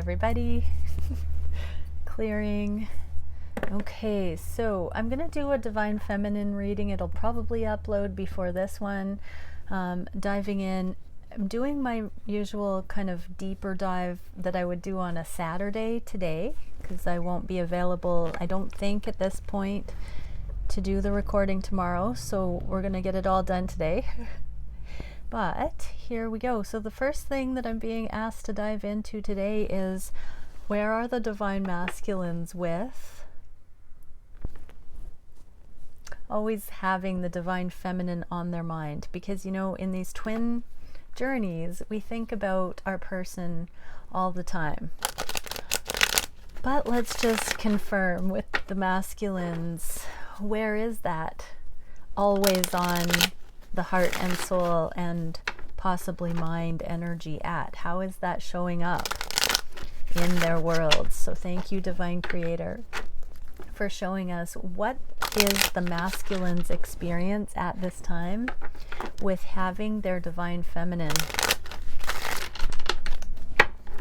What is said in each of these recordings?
everybody. Clearing. Okay, so I'm going to do a Divine Feminine reading. It'll probably upload before this one. Diving in. I'm doing my usual kind of deeper dive that I would do on a Saturday today, because I won't be available, I don't think, at this point to do the recording tomorrow. So we're going to get it all done today. But here we go. So the first thing that I'm being asked to dive into today is, where are the Divine Masculines with always having the Divine Feminine on their mind? Because, you know, in these twin journeys, we think about our person all the time. But let's just confirm with the masculines, where is that always on the heart and soul and possibly mind energy at? How is that showing up in their worlds? So thank you, Divine Creator, for showing us what is the masculine's experience at this time with having their Divine Feminine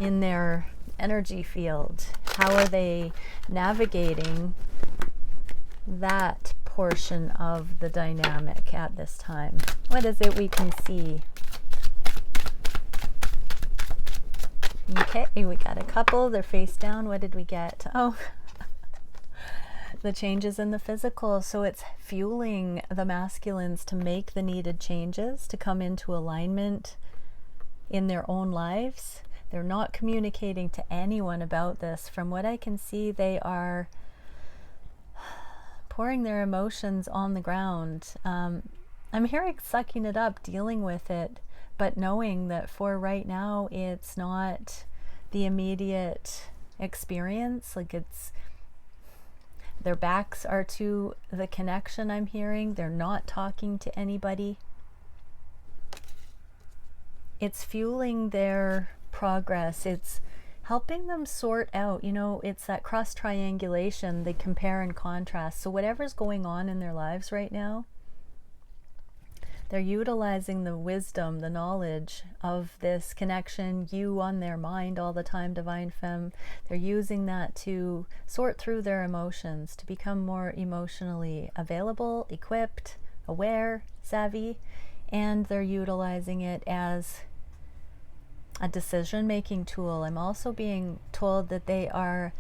in their energy field. How are they navigating that portion of the dynamic at this time? What is it we can see? Okay, we got a couple. They're face down. What did we get? Oh, the changes in the physical. So it's fueling the masculines to make the needed changes, to come into alignment in their own lives. They're not communicating to anyone about this. From what I can see, they are pouring their emotions on the ground. I'm hearing sucking it up, dealing with it, but knowing that for right now, it's not the immediate experience. Like, it's, their backs are to the connection. I'm hearing they're not talking to anybody. It's fueling their progress. It's helping them sort out, you know, it's that cross triangulation, they compare and contrast. So whatever's going on in their lives right now, they're utilizing the wisdom, the knowledge of this connection, you on their mind all the time, Divine Femme. They're using that to sort through their emotions, to become more emotionally available, equipped, aware, savvy, and they're utilizing it as a decision-making tool. I'm also being told that they are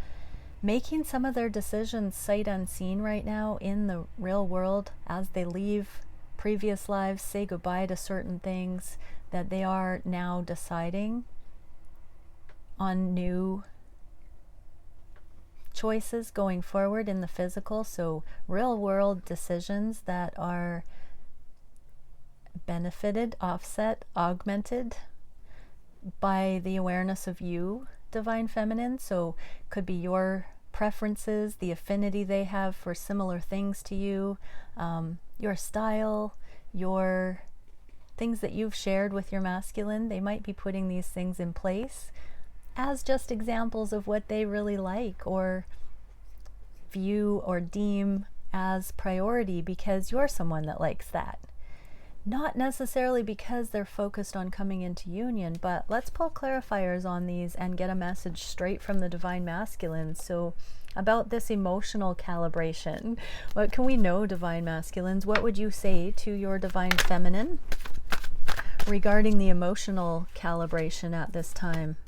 making some of their decisions sight unseen right now in the real world as they leave previous lives, say goodbye to certain things, that they are now deciding on new choices going forward in the physical. So real world decisions that are benefited, offset, augmented by the awareness of you, Divine Feminine. So could be your preferences, the affinity they have for similar things to you, your style, your things that you've shared with your masculine. They might be putting these things in place as just examples of what they really like or view or deem as priority because you're someone that likes that. Not necessarily because they're focused on coming into union, but let's pull clarifiers on these and get a message straight from the Divine Masculine. So about this emotional calibration, what can we know, Divine Masculines? What would you say to your Divine Feminine regarding the emotional calibration at this time?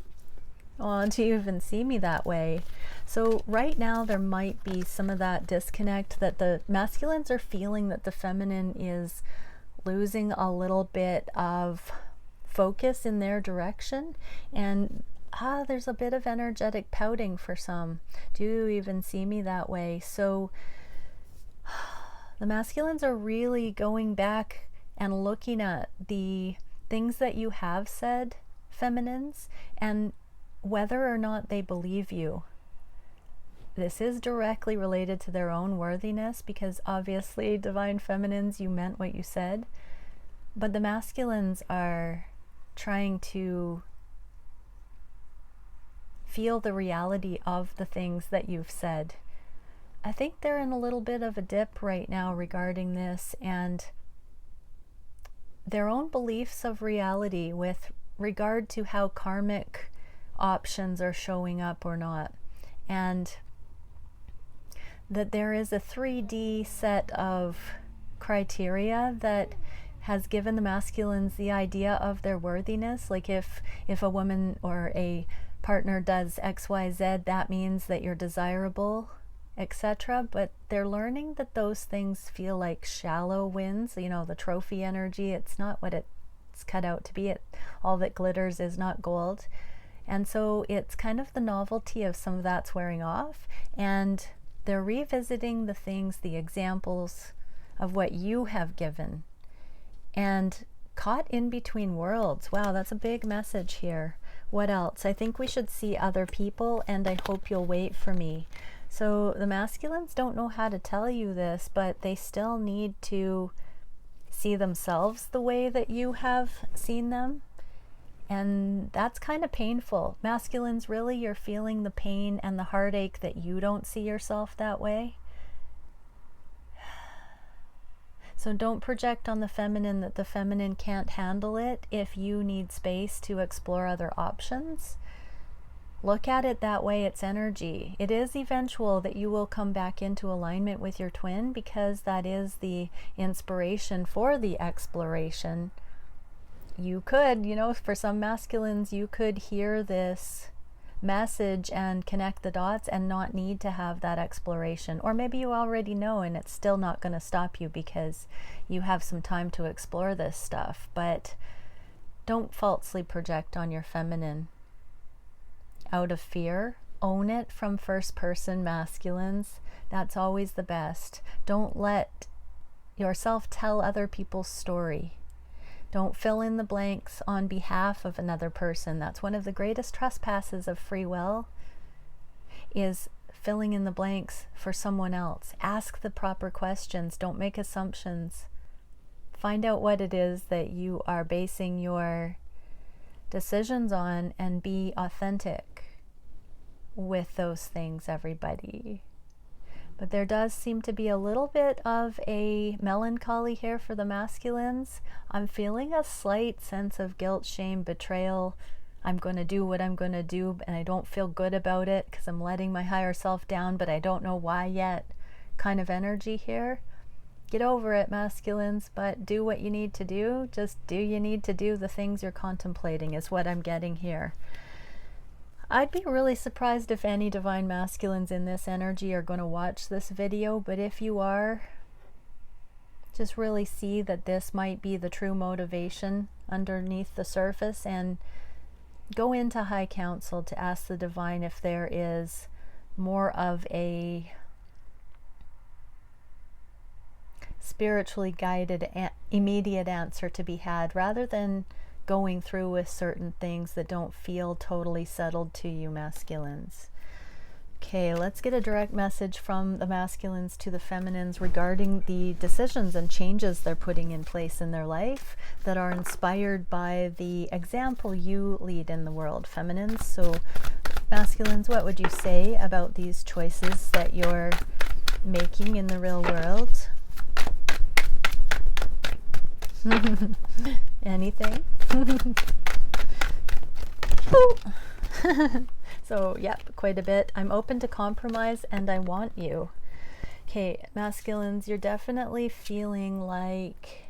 Oh, do you even see me that way? So right now there might be some of that disconnect that the masculines are feeling, that the feminine is losing a little bit of focus in their direction, and there's a bit of energetic pouting for some. Do you even see me that way? So the masculines are really going back and looking at the things that you have said, feminines, and whether or not they believe you. This is directly related to their own worthiness, because obviously, Divine Feminines, you meant what you said. But the masculines are trying to feel the reality of the things that you've said. I think they're in a little bit of a dip right now regarding this, and their own beliefs of reality with regard to how karmic options are showing up or not. And that there is a 3D set of criteria that has given the masculines the idea of their worthiness. Like if a woman or a partner does XYZ, that means that you're desirable, etc. But they're learning that those things feel like shallow wins, you know, the trophy energy. It's not what it's cut out to be. All that glitters is not gold. And so it's kind of the novelty of some of that's wearing off, and they're revisiting the things, the examples of what you have given. And caught in between worlds. Wow, that's a big message here. What else? I think we should see other people, and I hope you'll wait for me. So the masculines don't know how to tell you this, but they still need to see themselves the way that you have seen them. And that's kind of painful. Masculines, really, you're feeling the pain and the heartache that you don't see yourself that way. So don't project on the feminine that the feminine can't handle it if you need space to explore other options. Look at it that way. It's energy. It is eventual that you will come back into alignment with your twin, because that is the inspiration for the exploration. You could, you know, for some masculines, you could hear this message and connect the dots and not need to have that exploration. Or maybe you already know and it's still not going to stop you because you have some time to explore this stuff. But don't falsely project on your feminine out of fear. Own it from first person, masculines. That's always the best. Don't let yourself tell other people's story. Don't fill in the blanks on behalf of another person. That's one of the greatest trespasses of free will, is filling in the blanks for someone else. Ask the proper questions. Don't make assumptions. Find out what it is that you are basing your decisions on, and be authentic with those things, everybody. But there does seem to be a little bit of a melancholy here for the masculines. I'm feeling a slight sense of guilt, shame, betrayal. I'm going to do what I'm going to do, and I don't feel good about it because I'm letting my higher self down, but I don't know why yet, kind of energy here. Get over it, masculines, but do what you need to do. Just do you need to do the things you're contemplating is what I'm getting here. I'd be really surprised if any divine masculines in this energy are going to watch this video, but if you are, just really see that this might be the true motivation underneath the surface, and go into high council to ask the divine if there is more of a spiritually guided immediate answer to be had, rather than going through with certain things that don't feel totally settled to you, masculines. Okay, let's get a direct message from the masculines to the feminines regarding the decisions and changes they're putting in place in their life that are inspired by the example you lead in the world, feminines. So masculines, what would you say about these choices that you're making in the real world? Anything? So, yep, quite a bit. I'm open to compromise and I want you. Okay, masculines, you're definitely feeling like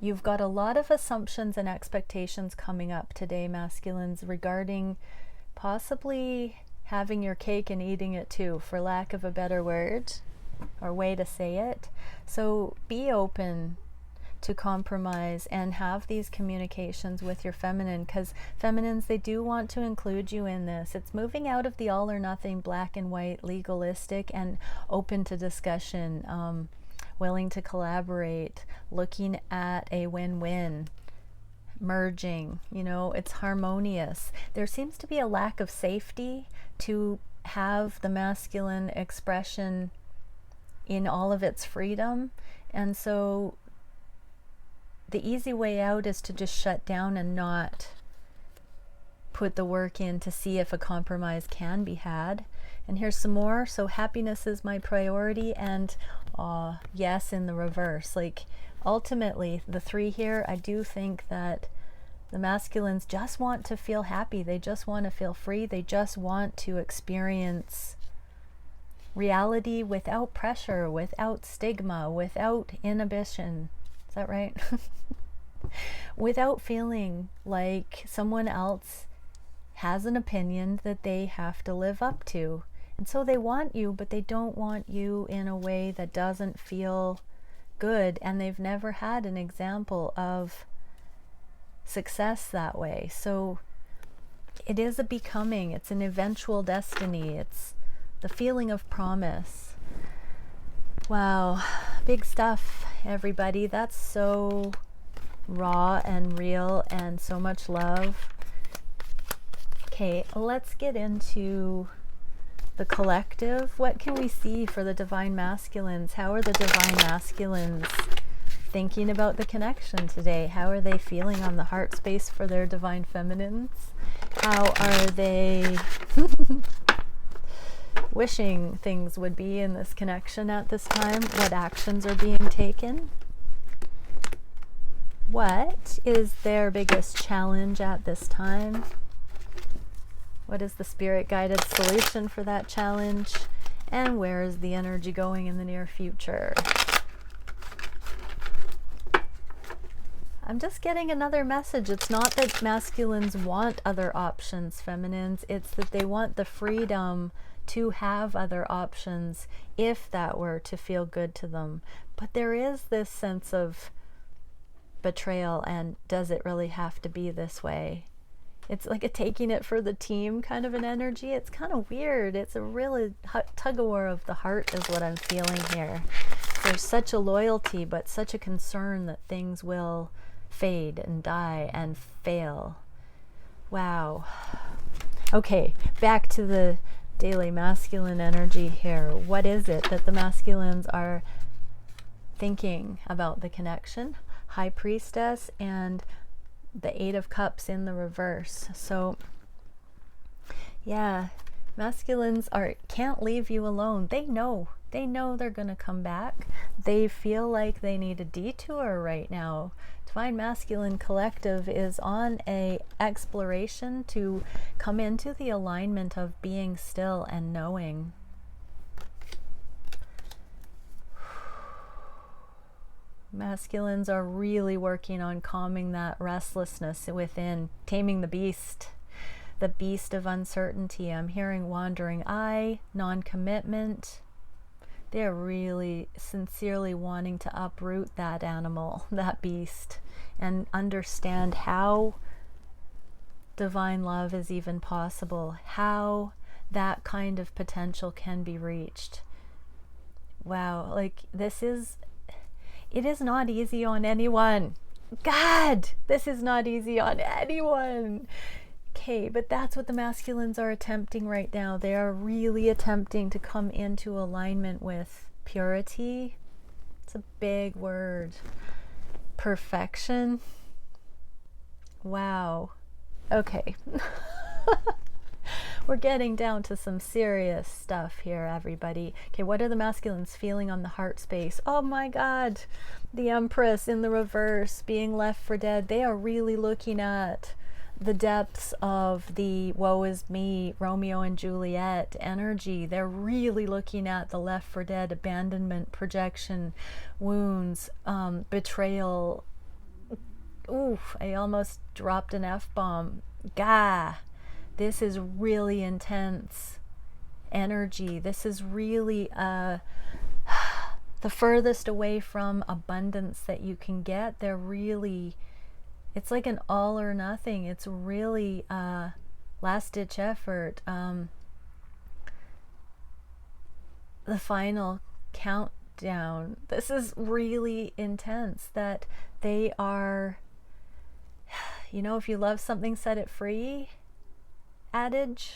you've got a lot of assumptions and expectations coming up today, masculines, regarding possibly having your cake and eating it too, for lack of a better word or way to say it. So be open to compromise and have these communications with your feminine, because feminines, they do want to include you in this. It's moving out of the all or nothing, black and white, legalistic, and open to discussion, willing to collaborate, looking at a win-win, merging, you know, it's harmonious. There seems to be a lack of safety to have the masculine expression in all of its freedom, and so the easy way out is to just shut down and not put the work in to see if a compromise can be had. And here's some more. So happiness is my priority, and yes in the reverse. Like ultimately the 3 here, I do think that The masculines just want to feel happy. They just want to feel free. They just want to experience reality without pressure, without stigma, without inhibition. Is that right? Without feeling like someone else has an opinion that they have to live up to. And so they want you, but they don't want you in a way that doesn't feel good. And they've never had an example of success that way. So it is a becoming, it's an eventual destiny, it's the feeling of promise. Wow, big stuff, everybody. That's so raw and real and so much love. Okay, let's get into the collective. What can we see for the divine masculines? How are the divine masculines thinking about the connection today? How are they feeling on the heart space for their divine feminines? How are they wishing things would be in this connection at this time? What actions are being taken? What is their biggest challenge at this time? What is the spirit guided solution for that challenge? And where is the energy going in the near future? I'm just getting another message. It's not that masculines want other options, feminines. It's that they want the freedom to have other options if that were to feel good to them. But there is this sense of betrayal, and does it really have to be this way? It's like a taking it for the team kind of an energy. It's kind of weird. It's a really tug-of-war of the heart is what I'm feeling here. There's such a loyalty, but such a concern that things will fade and die and fail. Wow. Okay, back to the daily masculine energy here. What is it that the masculines are thinking about the connection? High Priestess and the Eight of Cups in the reverse. So yeah, masculines can't leave you alone. They know they're gonna come back. They feel like they need a detour right now. Divine Masculine Collective is on a exploration to come into the alignment of being still and knowing. Masculines are really working on calming that restlessness within, taming the beast of uncertainty. I'm hearing wandering eye, non-commitment. They're really sincerely wanting to uproot that animal, that beast, and understand how divine love is even possible, how that kind of potential can be reached. Wow, like it is not easy on anyone. God, this is not easy on anyone. Okay, but that's what the masculines are attempting right now. They are really attempting to come into alignment with purity. It's a big word. Perfection. Wow. Okay. We're getting down to some serious stuff here, everybody. Okay, what are the masculines feeling on the heart space? Oh my God, the Empress in the reverse, being left for dead. They are really looking at the depths of the woe is me, Romeo and Juliet energy. They're really looking at the left for dead, abandonment, projection, wounds, betrayal. Oof, I almost dropped an F-bomb. Gah. This is really intense energy. This is really the furthest away from abundance that you can get. They're really, it's like an all or nothing. It's really last-ditch effort. The final countdown. This is really intense, that they are, if you love something, set it free adage.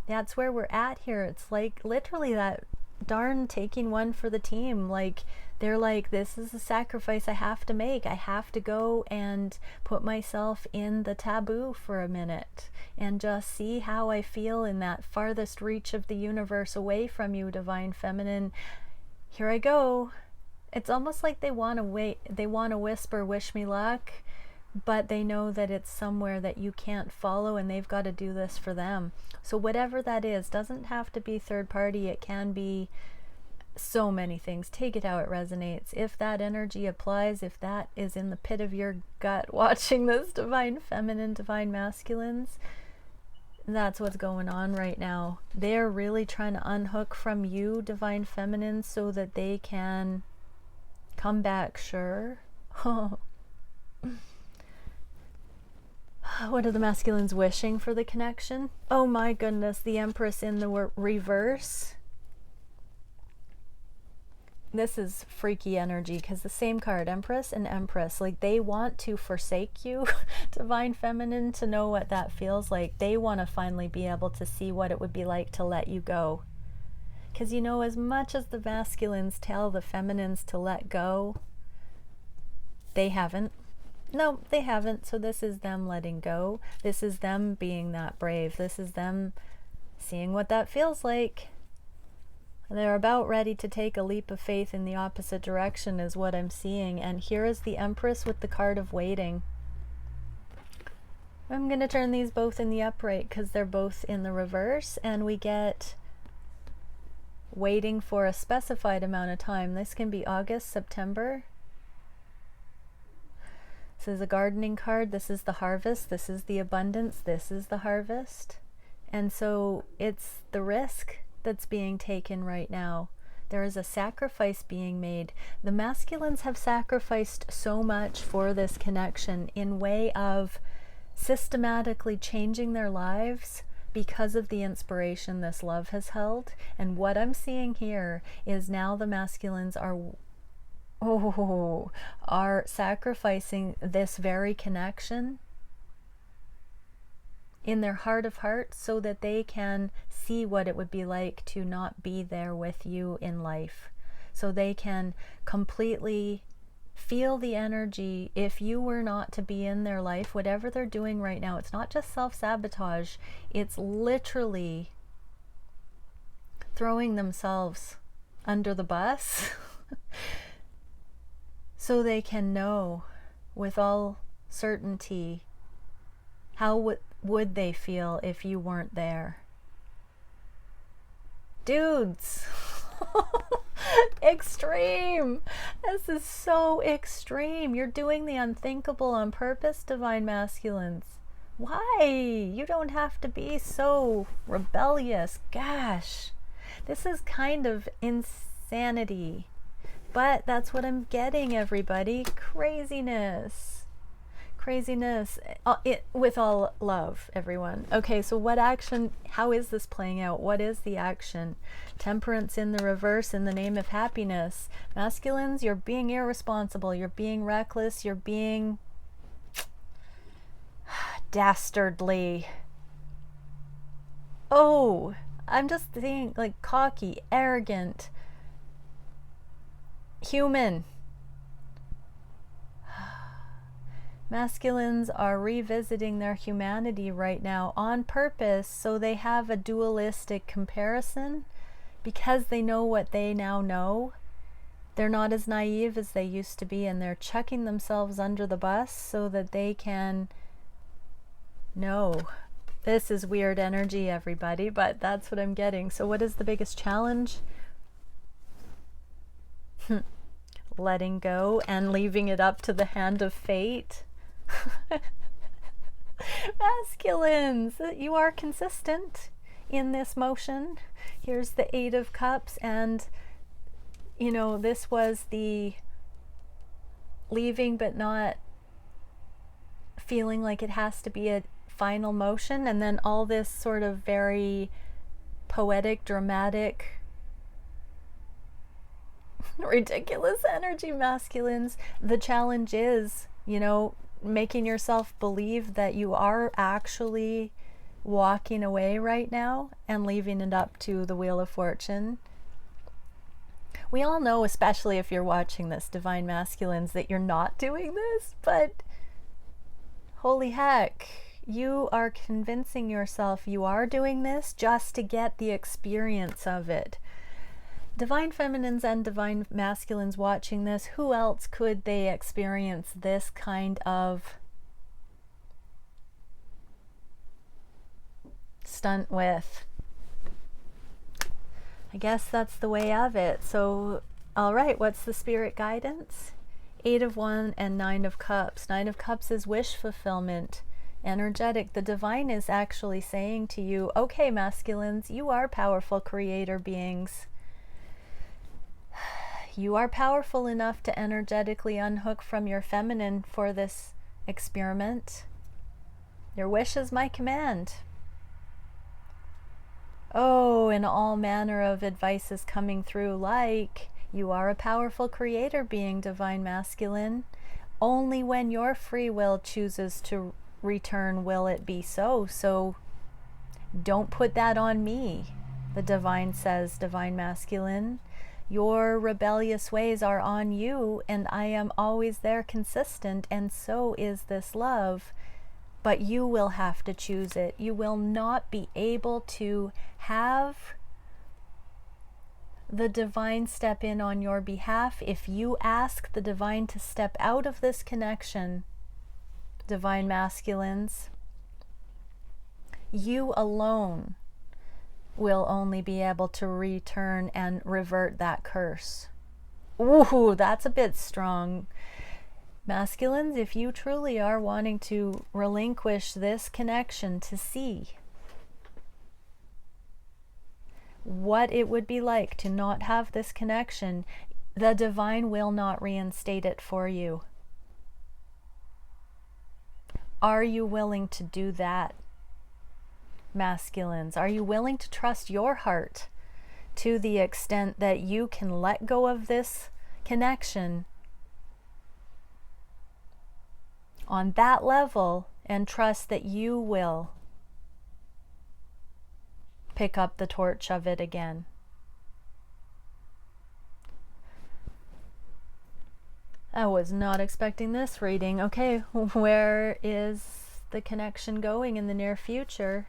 That's where we're at here. It's like literally that darn taking one for the team. Like they're like, this is a sacrifice I have to make. I have to go and put myself in the taboo for a minute and just see how I feel in that farthest reach of the universe away from you, divine feminine. Here I go. It's almost like they want to wait. They want to whisper, wish me luck, but they know that it's somewhere that you can't follow, and they've got to do this for them. So whatever that is, doesn't have to be third party. It can be so many things. Take it how it resonates. If that energy applies, if that is in the pit of your gut watching this, divine feminine, divine masculines, that's what's going on right now. They're really trying to unhook from you, divine feminine, so that they can come back, sure. What are the masculines wishing for the connection? Oh my goodness, the Empress in the reverse. This is freaky energy, because the same card, Empress and Empress, like they want to forsake you, divine feminine, to know what that feels like. They want to finally be able to see what it would be like to let you go. Because you know, as much as the masculines tell the feminines to let go, they haven't. No, they haven't. So this is them letting go. This is them being that brave. This is them seeing what that feels like. They're about ready to take a leap of faith in the opposite direction, is what I'm seeing. And here is the Empress with the card of waiting. I'm going to turn these both in the upright because they're both in the reverse, and we get waiting for a specified amount of time. This can be August, September. This is a gardening card. This is the harvest. This is the abundance. This is the harvest. And so it's the risk that's being taken right now. There is a sacrifice being made. The masculines have sacrificed so much for this connection in way of systematically changing their lives because of the inspiration this love has held. And what I'm seeing here is now the masculines are sacrificing this very connection in their heart of hearts so that they can see what it would be like to not be there with you in life. So they can completely feel the energy. If you were not to be in their life, whatever they're doing right now, it's not just self-sabotage, it's literally throwing themselves under the bus so they can know with all certainty how would they feel if you weren't there. Dudes, extreme. This is so extreme. You're doing the unthinkable on purpose, divine masculines. Why? You don't have to be so rebellious. Gosh, this is kind of insanity. But that's what I'm getting, everybody. Craziness. Craziness, with all love, everyone. Okay, so what action, how is this playing out? What is the action? Temperance in the reverse in the name of happiness. Masculines, you're being irresponsible, you're being reckless, you're being dastardly. Oh, I'm just thinking like cocky, arrogant, human. Masculines are revisiting their humanity right now on purpose, so they have a dualistic comparison because they know what they now know. They're not as naive as they used to be, and they're chucking themselves under the bus so that they can know. This is weird energy, everybody, but that's what I'm getting. So what is the biggest challenge? Letting go and leaving it up to the hand of fate. Masculines, you are consistent in this motion. Here's the Eight of Cups, and you know, this was the leaving but not feeling like it has to be a final motion, and then all this sort of very poetic, dramatic, ridiculous energy, masculines. The challenge is, you know, making yourself believe that you are actually walking away right now and leaving it up to the Wheel of Fortune. We all know, especially if you're watching this, divine masculines, that you're not doing this, but holy heck, you are convincing yourself you are doing this just to get the experience of it. Divine feminines and divine masculines watching this, who else could they experience this kind of stunt with. I guess that's the way of it. So, all right, what's the spirit guidance? 8 of Wands and 9 of Cups. 9 of Cups is wish fulfillment, energetic. The divine is actually saying to you, okay, masculines, you are powerful creator beings. You are powerful enough to energetically unhook from your feminine for this experiment. Your wish is my command. Oh, and all manner of advice is coming through, like, you are a powerful creator being, divine masculine. Only when your free will chooses to return will it be so. So don't put that on me, the divine says, divine masculine. Your rebellious ways are on you, and I am always there consistent, and so is this love. But you will have to choose it. You will not be able to have the divine step in on your behalf if you ask the divine to step out of this connection, divine masculines. You alone will only be able to return and revert that curse. Ooh, that's a bit strong. Masculines, if you truly are wanting to relinquish this connection to see what it would be like to not have this connection, the divine will not reinstate it for you. Are you willing to do that, masculines? Are you willing to trust your heart to the extent that you can let go of this connection on that level and trust that you will pick up the torch of it again? I was not expecting this reading. Okay, where is the connection going in the near future?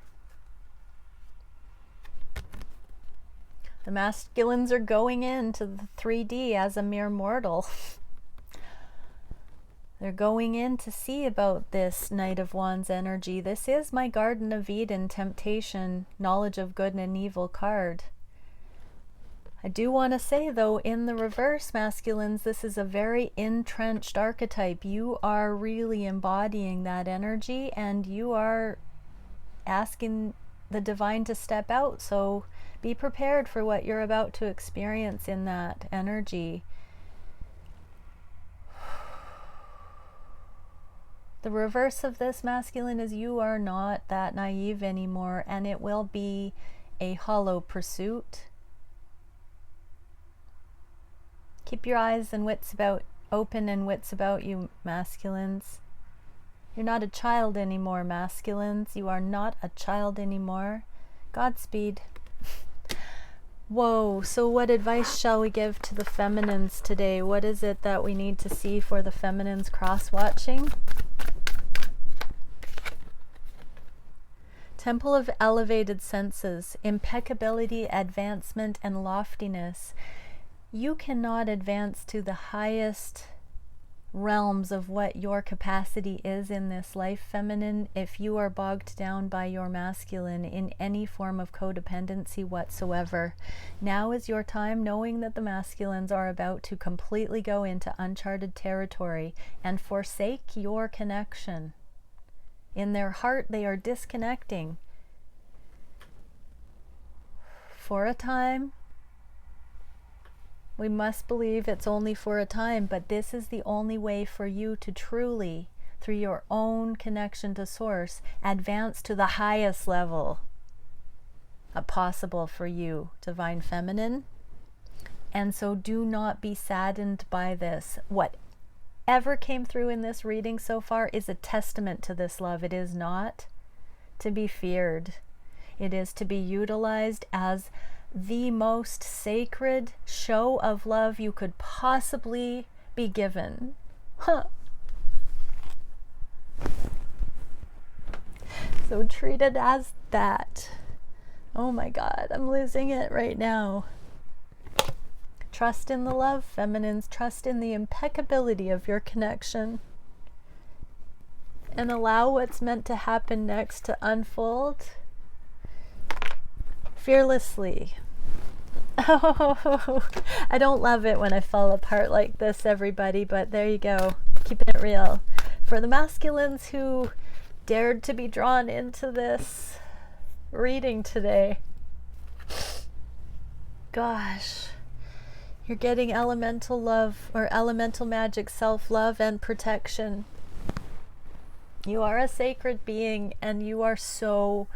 The masculines are going into the 3D as a mere mortal. They're going in to see about this Knight of Wands energy. This is my Garden of Eden temptation, knowledge of good and evil card. I do want to say, though, in the reverse, masculines, this is a very entrenched archetype. You are really embodying that energy, and you are asking the divine to step out. So be prepared for what you're about to experience in that energy. The reverse of this, masculine, is you are not that naive anymore, and it will be a hollow pursuit. Keep your eyes and wits about open and wits about you, masculines. You're not a child anymore, masculines. You are not a child anymore. Godspeed. Whoa, so what advice shall we give to the feminines today? What is it that we need to see for the feminines cross-watching? Temple of elevated senses, impeccability, advancement, and loftiness. You cannot advance to the highest realms of what your capacity is in this life, feminine, if you are bogged down by your masculine in any form of codependency whatsoever. Now is your time, knowing that the masculines are about to completely go into uncharted territory and forsake your connection. In their heart, they are disconnecting. For a time, we must believe it's only for a time, but this is the only way for you to truly, through your own connection to Source, advance to the highest level possible for you, divine feminine. And so do not be saddened by this. Whatever came through in this reading so far is a testament to this love. It is not to be feared. It is to be utilized as the most sacred show of love you could possibly be given. So treat it as that. Oh my God, I'm losing it right now. Trust in the love, feminines. Trust in the impeccability of your connection. And allow what's meant to happen next to unfold fearlessly. Oh, I don't love it when I fall apart like this, everybody, but there you go. Keeping it real. For the masculines who dared to be drawn into this reading today, gosh, you're getting elemental love or elemental magic, self-love and protection. You are a sacred being and you are so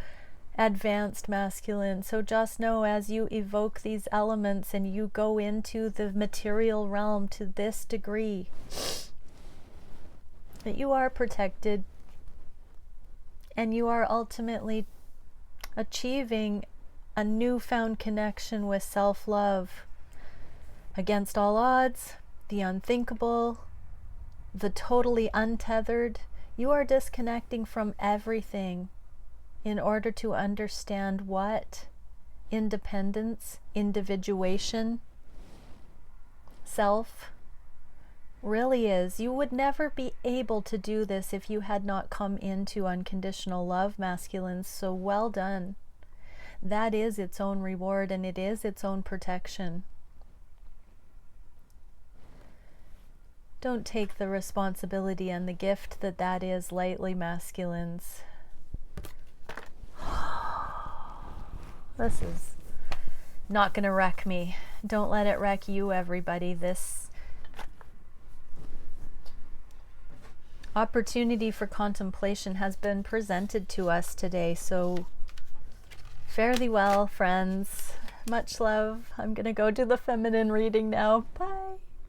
advanced, masculine. So just know, as you evoke these elements and you go into the material realm to this degree, that you are protected and you are ultimately achieving a newfound connection with self-love against all odds, the unthinkable, the totally untethered. You are disconnecting from everything in order to understand what independence, individuation, self really is. You would never be able to do this if you had not come into unconditional love, masculines. So well done. That is its own reward and it is its own protection. Don't take the responsibility and the gift that that is lightly, masculines. This is not going to wreck me. Don't let it wreck you, everybody. This opportunity for contemplation has been presented to us today, so fare thee well, friends. Much love. I'm going to go do the feminine reading now. Bye.